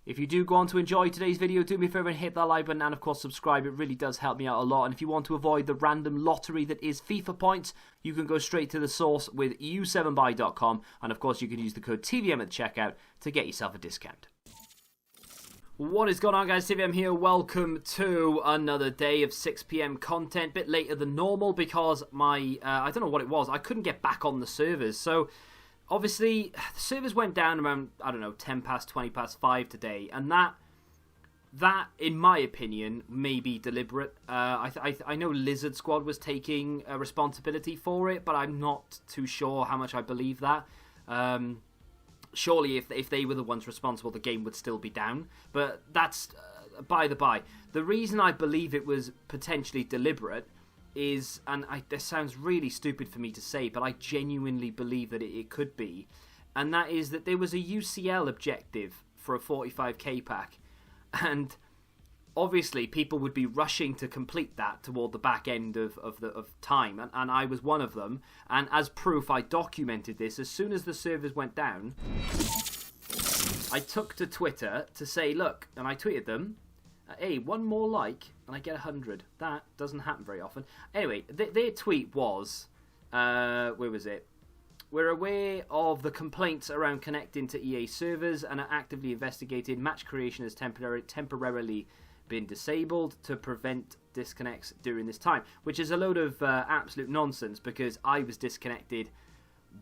If you do go on to enjoy today's video, do me a favour and hit that like button and of course subscribe. It really does help me out a lot. And if you want to avoid the random lottery that is FIFA points, you can go straight to the source with u7buy.com, and of course you can use the code TVM at the checkout to get yourself a discount. What is going on, guys? TVM here. Welcome to another day of 6 PM content. Bit later than normal because my I don't know what it was. I couldn't get back on the servers. So obviously the servers went down around, I don't know, 10 past, 20 past 5 today, and that in my opinion may be deliberate. I know Lizard Squad was taking responsibility for it, but I'm not too sure how much I believe that. Surely if they were the ones responsible, the game would still be down. But that's by the by. The reason I believe it was potentially deliberate is, and this sounds really stupid for me to say, but I genuinely believe that it could be, and that is that there was a UCL objective for a 45k pack, and obviously people would be rushing to complete that toward the back end of time, and I was one of them. And as proof, I documented this. As soon as the servers went down, I took to Twitter to say, look, and I tweeted them, hey, one more like and I get 100. That doesn't happen very often. Anyway, their tweet was, where was it? We're aware of the complaints around connecting to EA servers and are actively investigating. Match creation has temporarily been disabled to prevent disconnects during this time, which is a load of absolute nonsense because I was disconnected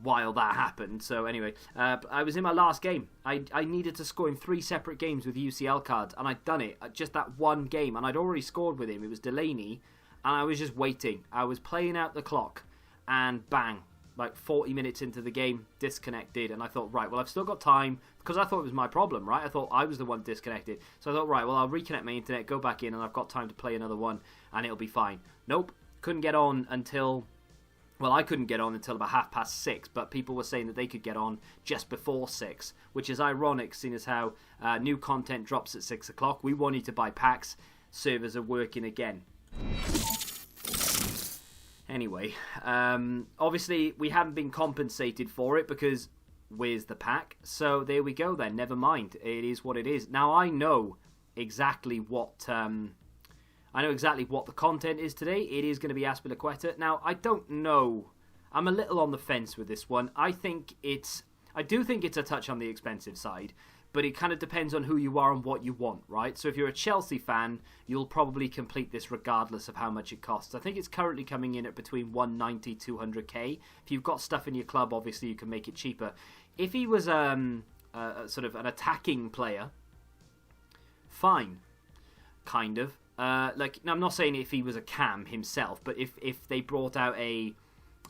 while that happened. So anyway, I was in my last game. I needed to score in 3 separate games with UCL cards, and I'd done it just that one game, and I'd already scored with him. It was Delaney, and I was just waiting. I was playing out the clock, and bang, like 40 minutes into the game, disconnected. And I thought, right, well, I've still got time, because I thought it was my problem, right? I thought I was the one disconnected. So I thought, right, well, I'll reconnect my internet, go back in, and I've got time to play another one, and it'll be fine. Nope, couldn't get on until, well, I couldn't get on until about 6:30, but people were saying that they could get on just before 6, which is ironic, seeing as how new content drops at 6 o'clock. We wanted to buy packs. Servers are working again. Anyway, obviously we haven't been compensated for it because where's the pack? So there we go then, never mind. It is what it is. Now I know exactly what the content is today. It is going to be Azpilicueta. Now I don't know. I'm a little on the fence with this one. I do think it's a touch on the expensive side, but it kind of depends on who you are and what you want, right? So if you're a Chelsea fan, you'll probably complete this regardless of how much it costs. I think it's currently coming in at between 190, 200k. If you've got stuff in your club, obviously you can make it cheaper. If he was sort of an attacking player, fine, kind of. Like, now I'm not saying if he was a cam himself, but if they brought out a,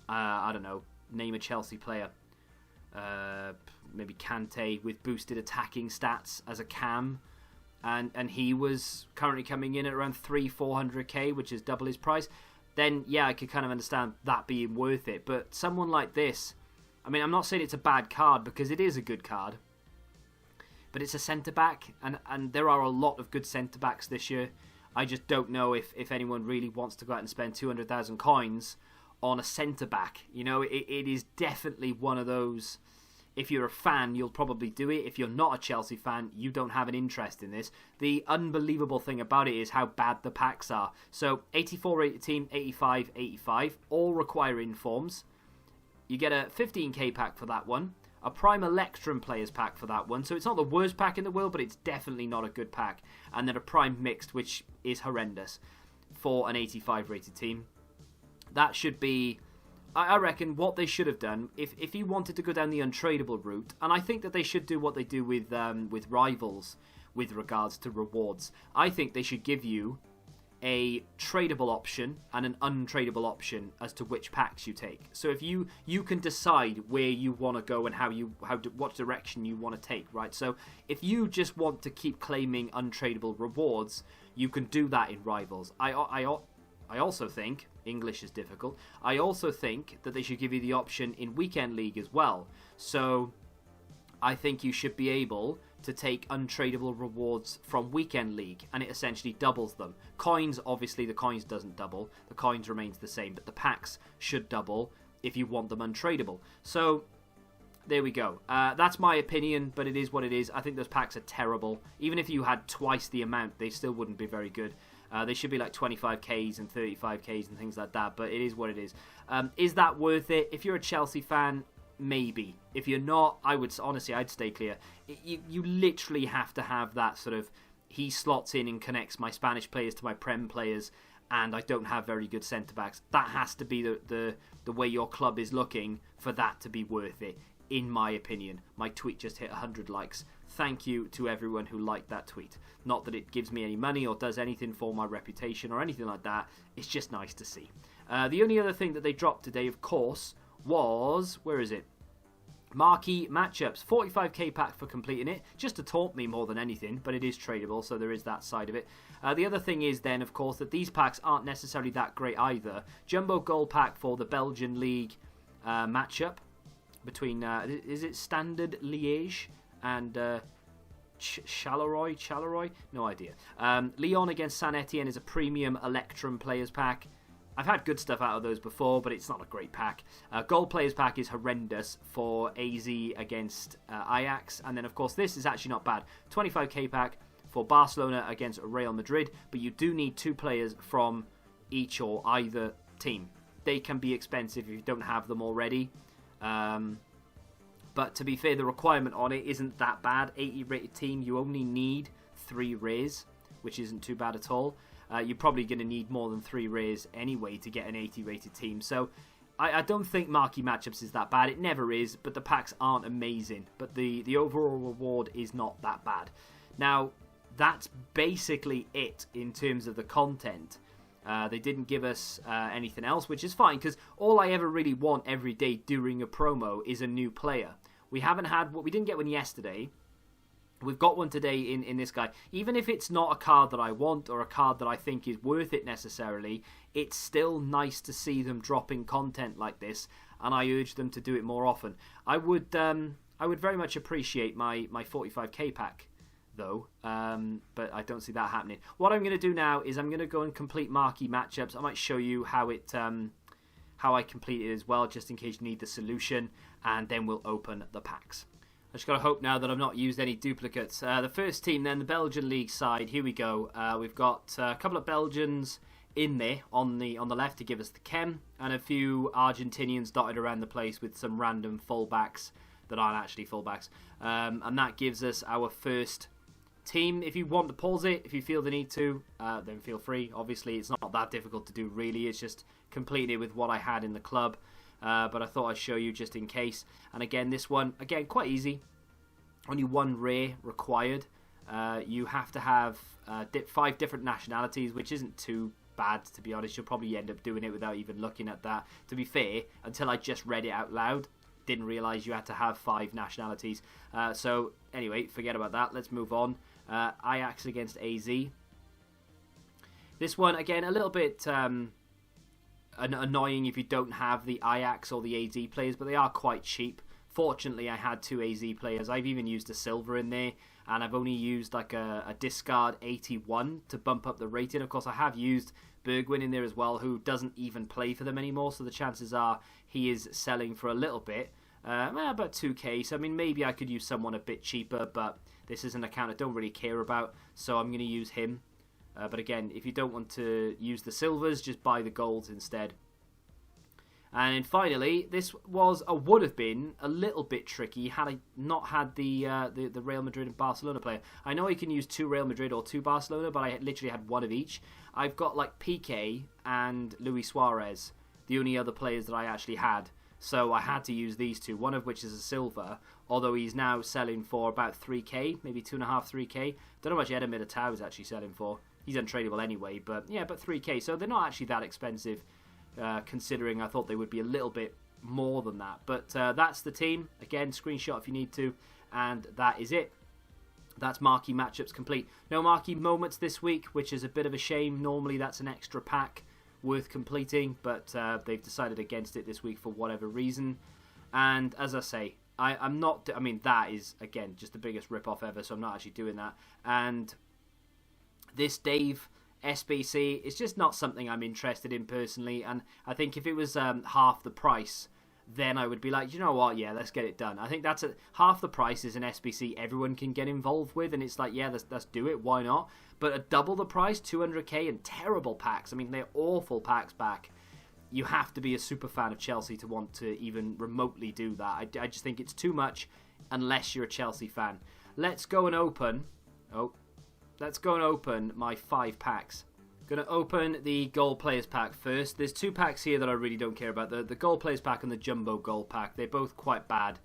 I don't know, name a Chelsea player, maybe Kante with boosted attacking stats as a cam, and he was currently coming in at around 300-400k, which is double his price, then yeah, I could kind of understand that being worth it. But someone like this, I mean, I'm not saying it's a bad card because it is a good card, but it's a centre-back, and there are a lot of good centre-backs this year. I just don't know if anyone really wants to go out and spend 200,000 coins on a centre-back. You know, it is definitely one of those, if you're a fan, you'll probably do it. If you're not a Chelsea fan, you don't have an interest in this. The unbelievable thing about it is how bad the packs are. So 84 rated team, 85, 85, all require informs. You get a 15k pack for that one. A Prime Electrum Players pack for that one. So it's not the worst pack in the world, but it's definitely not a good pack. And then a Prime Mixed, which is horrendous for an 85 rated team. That should be, I reckon, what they should have done if you wanted to go down the untradeable route. And I think that they should do what they do with Rivals with regards to rewards. I think they should give you a tradable option and an untradeable option as to which packs you take. So if you can decide where you want to go and what direction you want to take, right? So if you just want to keep claiming untradeable rewards, you can do that in Rivals. I also think, English is difficult, I also think that they should give you the option in Weekend League as well. So I think you should be able to take untradeable rewards from Weekend League, and it essentially doubles them. Coins, obviously the coins doesn't double, the coins remains the same, but the packs should double if you want them untradeable. So there we go. That's my opinion, but it is what it is. I think those packs are terrible. Even if you had twice the amount, they still wouldn't be very good. They should be like 25Ks and 35Ks and things like that, but it is what it is. Is that worth it? If you're a Chelsea fan, maybe. If you're not, I'd stay clear. You literally have to have that sort of, he slots in and connects my Spanish players to my Prem players, and I don't have very good centre-backs. That has to be the way your club is looking for that to be worth it, in my opinion. My tweet just hit 100 likes. Thank you to everyone who liked that tweet. Not that it gives me any money or does anything for my reputation or anything like that. It's just nice to see. The only other thing that they dropped today, of course, was... Where is it? Marquee Matchups. 45k pack for completing it. Just to taunt me more than anything, but it is tradable, so there is that side of it. The other thing is then, of course, that these packs aren't necessarily that great either. Jumbo Gold pack for the Belgian League matchup between, is it Standard Liège and Charleroi? No idea. Lyon against Saint Etienne is a premium Electrum players pack. I've had good stuff out of those before, but it's not a great pack. Gold players pack is horrendous for AZ against Ajax. And then, of course, this is actually not bad. 25k pack for Barcelona against Real Madrid, but you do need 2 players from each or either team. They can be expensive if you don't have them already. But to be fair, the requirement on it isn't that bad. 80 rated team, you only need 3 rares, which isn't too bad at all. You're probably going to need more than 3 rares anyway to get an 80 rated team. So I don't think Marquee Matchups is that bad. It never is, but the packs aren't amazing. But the overall reward is not that bad. Now, that's basically it in terms of the content. They didn't give us anything else, which is fine, because all I ever really want every day during a promo is a new player. We didn't get one yesterday. We've got one today in this guy. Even if it's not a card that I want or a card that I think is worth it necessarily, it's still nice to see them dropping content like this, and I urge them to do it more often. I would very much appreciate my 45k pack, though, but I don't see that happening. What I'm going to do now is I'm going to go and complete Marquee Matchups. I might show you how I complete it as well, just in case you need the solution, and then we'll open the packs. I just got to hope now that I've not used any duplicates. The first team then, the Belgian League side. Here we go. We've got a couple of Belgians in there on the left to give us the chem, and a few Argentinians dotted around the place with some random fullbacks that aren't actually fullbacks. And that gives us our first team. If you want to pause it, if you feel the need to, then feel free. Obviously, it's not that difficult to do, really. It's just completing it with what I had in the club. But I thought I'd show you just in case. And again, this one, again, quite easy. Only 1 rare required. You have to have 5 different nationalities, which isn't too bad, to be honest. You'll probably end up doing it without even looking at that. To be fair, until I just read it out loud, didn't realise you had to have 5 nationalities. So, anyway, forget about that. Let's move on. Ajax against AZ. This one, again, a little bit... annoying if you don't have the Ajax or the AZ players, but they are quite cheap. Fortunately, I had 2 AZ players. I've even used a silver in there, and I've only used like a discard 81 to bump up the rating. Of course, I have used Bergwijn in there as well, who doesn't even play for them anymore, so the chances are he is selling for a little bit. About 2k, so I mean, maybe I could use someone a bit cheaper, but this is an account I don't really care about, so I'm going to use him. But again, if you don't want to use the silvers, just buy the golds instead. And then finally, this would have been a little bit tricky had I not had the Real Madrid and Barcelona player. I know I can use 2 Real Madrid or 2 Barcelona, but I literally had 1 of each. I've got like Piqué and Luis Suarez, the only other players that I actually had. So I had to use these 2, one of which is a silver, although he's now selling for about 3k, maybe 2.5, 3k. Don't know how much Eder Militao is actually selling for. He's untradeable anyway, but yeah, but 3k. So they're not actually that expensive, considering I thought they would be a little bit more than that. But that's the team. Again, screenshot if you need to. And that is it. That's Marquee Matchups complete. No Marquee Moments this week, which is a bit of a shame. Normally that's an extra pack worth completing, but they've decided against it this week for whatever reason. And as I say, I'm not... I mean, that is, again, just the biggest rip-off ever, so I'm not actually doing that. And... this Dave SBC is just not something I'm interested in personally, and I think if it was half the price, then I would be like, you know what, yeah, let's get it done. I think that's half the price is an SBC everyone can get involved with, and it's like, yeah, let's do it, why not? But at double the price, 200k, and terrible packs, I mean, they're awful packs back. You have to be a super fan of Chelsea to want to even remotely do that. I just think it's too much unless you're a Chelsea fan. Let's go and open my 5 packs. Going to open the Gold Players Pack first. There's 2 packs here that I really don't care about. The Gold Players Pack and the Jumbo Gold Pack. They're both quite bad.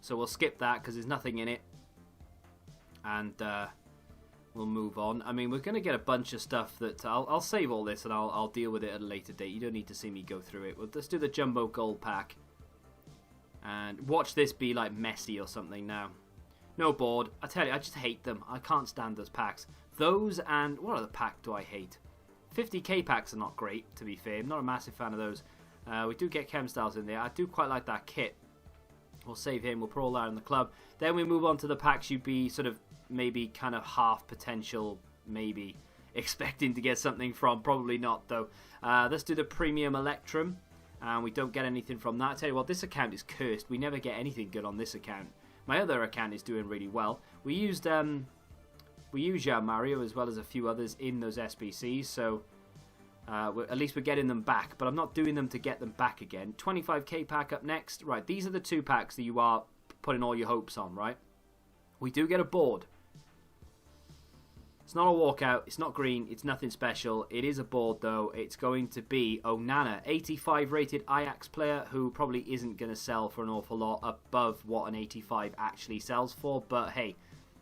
So we'll skip that because there's nothing in it. And we'll move on. I mean, we're going to get a bunch of stuff that... I'll save all this and I'll deal with it at a later date. You don't need to see me go through it. Well, let's do the Jumbo Gold Pack. And watch this be like messy or something now. No board. I tell you, I just hate them. I can't stand those packs. Those and... What other pack do I hate? 50k packs are not great, to be fair. I'm not a massive fan of those. We do get Chem Styles in there. I do quite like that kit. We'll save him. We'll put all that in the club. Then we move on to the packs you'd be sort of maybe kind of half potential, maybe expecting to get something from. Probably not, though. Let's do the Premium Electrum. And we don't get anything from that. I tell you what, this account is cursed. We never get anything good on this account. My other account is doing really well. We used Mario as well as a few others in those SBCs, so at least we're getting them back, but I'm not doing them to get them back again. 25k pack up next. Right, these are the 2 packs that you are putting all your hopes on, right? We do get a board. It's not a walkout, it's not green, it's nothing special. It is a board, though. It's going to be Onana, 85 rated Ajax player, who probably isn't going to sell for an awful lot above what an 85 actually sells for, but hey,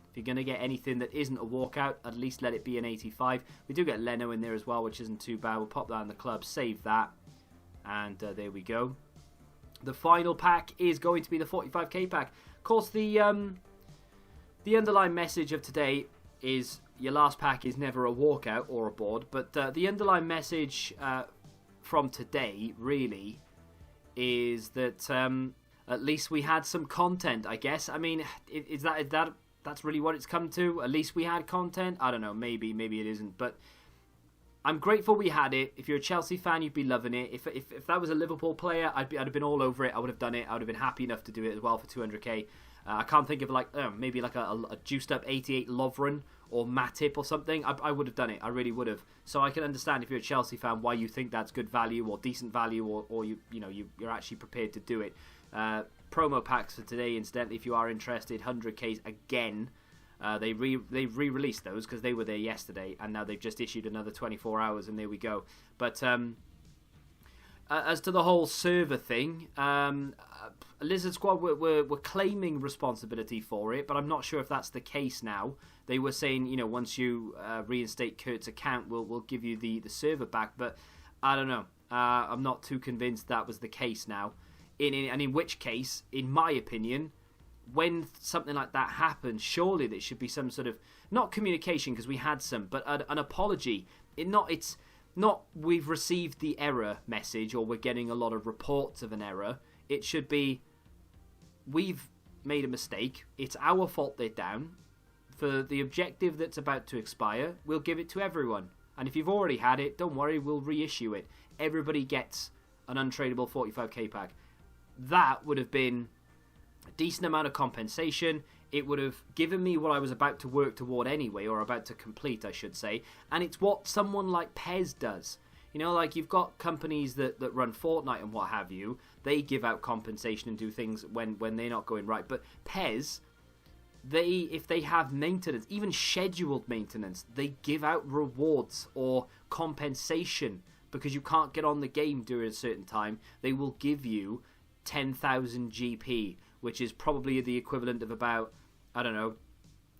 if you're going to get anything that isn't a walkout, at least let it be an 85. We do get Leno in there as well, which isn't too bad. We'll pop that in the club, save that, and there we go. The final pack is going to be the 45k pack. Of course, the underlying message of today is your last pack is never a walkout or a board, but the underlying message from today really is that at least we had some content, I guess. I mean, is that that's really what it's come to? At least we had content? I don't know, maybe it isn't, but I'm grateful we had it. If you're a Chelsea fan, you'd be loving it. If that was a Liverpool player, I'd have been all over it. I would have done it. I would have been happy enough to do it as well for 200k. I can't think of maybe like a juiced up 88 Lovren or Matip or something. I would have done it. I really would have. So I can understand if you're a Chelsea fan why you think that's good value or decent value, or you're actually prepared to do it. Promo packs for today, incidentally, if you are interested, 100k's again. They've re-released those because they were there yesterday, and now they've just issued another 24 hours, and there we go. But as to the whole server thing, Lizard Squad were claiming responsibility for it, but I'm not sure if that's the case now. They were saying, once you reinstate Kurt's account, we'll give you the server back, but I don't know. I'm not too convinced that was the case now. In which case, in my opinion, when something like that happens, surely there should be some sort of, not communication because we had some, but an apology. It's not we've received the error message or we're getting a lot of reports of an error. It should be we've made a mistake. It's our fault they're down. For the objective that's about to expire, we'll give it to everyone. And if you've already had it, don't worry, we'll reissue it. Everybody gets an untradeable 45k pack. That would have been a decent amount of compensation. It would have given me what I was about to work toward anyway, or about to complete, I should say. And it's what someone like Pez does. Like you've got companies that run Fortnite and what have you. They give out compensation and do things when they're not going right. But Pez, if they have maintenance, even scheduled maintenance, they give out rewards or compensation because you can't get on the game during a certain time. They will give you 10,000 GP, which is probably the equivalent of about, I don't know,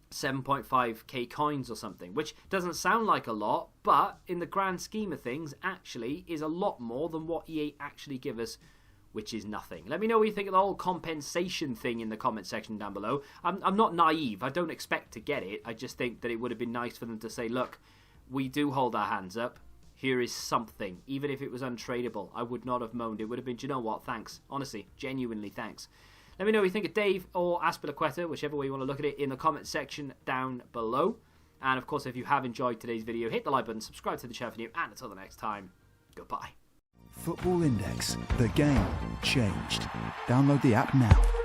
7.5k coins or something, which doesn't sound like a lot, but in the grand scheme of things actually is a lot more than what EA actually give us, which is nothing. Let me know what you think of the whole compensation thing in the comment section down below. I'm not naive. I don't expect to get it. I just think that it would have been nice for them to say, look, we do hold our hands up. Here is something. Even if it was untradeable, I would not have moaned. It would have been, do you know what? Thanks. Honestly, genuinely thanks. Let me know what you think of Dave or Azpilicueta, whichever way you want to look at it, in the comment section down below. And of course, if you have enjoyed today's video, hit the like button, subscribe to the channel for new, and until the next time, goodbye. Football Index. The game changed. Download the app now.